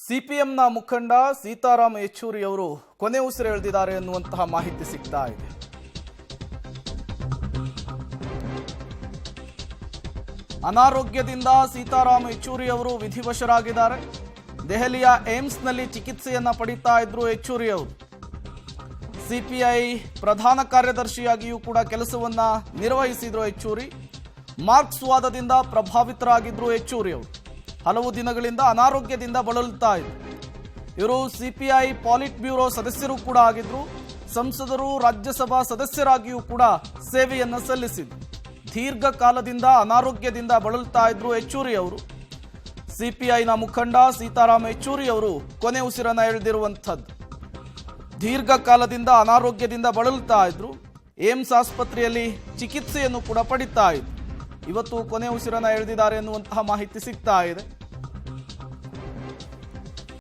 ಸಿಪಿಎಂನ ಮುಖಂಡ ಸೀತಾರಾಮ್ ಯೆಚೂರಿ ಅವರು ಕೊನೆ ಉಸಿರೆಳೆದಿದ್ದಾರೆ ಎನ್ನುವಂತಹ ಮಾಹಿತಿ ಸಿಗ್ತಾ ಇದೆ. ಅನಾರೋಗ್ಯದಿಂದ ಸೀತಾರಾಮ್ ಯೆಚೂರಿ ಅವರು ವಿಧಿವಶರಾಗಿದ್ದಾರೆ. ದೆಹಲಿಯ ಏಮ್ಸ್ನಲ್ಲಿ ಚಿಕಿತ್ಸೆಯನ್ನ ಪಡಿತಾ ಇದ್ರು ಯೆಚೂರಿ ಅವರು. ಸಿಪಿಐ ಪ್ರಧಾನ ಕಾರ್ಯದರ್ಶಿಯಾಗಿಯೂ ಕೂಡ ಕೆಲಸವನ್ನ ನಿರ್ವಹಿಸಿದ್ರು ಯೆಚೂರಿ. ಮಾರ್ಕ್ಸ್ವಾದದಿಂದ ಪ್ರಭಾವಿತರಾಗಿದ್ರು ಯೆಚೂರಿ ಅವರು. ಹಲವು ದಿನಗಳಿಂದ ಅನಾರೋಗ್ಯದಿಂದ ಬಳಲುತ್ತಾ ಇದ್ರು. ಇವರು ಸಿಪಿಐ ಪಾಲಿಟ್ ಬ್ಯೂರೋ ಸದಸ್ಯರು ಕೂಡ ಆಗಿದ್ರು. ಸಂಸದರು, ರಾಜ್ಯಸಭಾ ಸದಸ್ಯರಾಗಿಯೂ ಕೂಡ ಸೇವೆಯನ್ನ ಸಲ್ಲಿಸಿದ್ರು. ದೀರ್ಘಕಾಲದಿಂದ ಅನಾರೋಗ್ಯದಿಂದ ಬಳಲುತ್ತಾ ಇದ್ರು ಯೆಚೂರಿ ಅವರು. ಸಿಪಿಐನ ಮುಖಂಡ ಸೀತಾರಾಮ್ ಯೆಚೂರಿ ಅವರು ಕೊನೆ ಉಸಿರನ್ನ ಎಳೆದಿರುವಂಥದ್ದು. ದೀರ್ಘಕಾಲದಿಂದ ಅನಾರೋಗ್ಯದಿಂದ ಬಳಲುತ್ತಾ ಇದ್ರು. ಏಮ್ಸ್ ಆಸ್ಪತ್ರೆಯಲ್ಲಿ ಚಿಕಿತ್ಸೆಯನ್ನು ಕೂಡ ಪಡಿತಾ ಇದ್ರು. ಇವತ್ತು ಕೊನೆ ಉಸಿರನ್ನ ಎಳೆದಿದ್ದಾರೆ ಎನ್ನುವಂತಹ ಮಾಹಿತಿ ಸಿಗ್ತಾ ಇದೆ.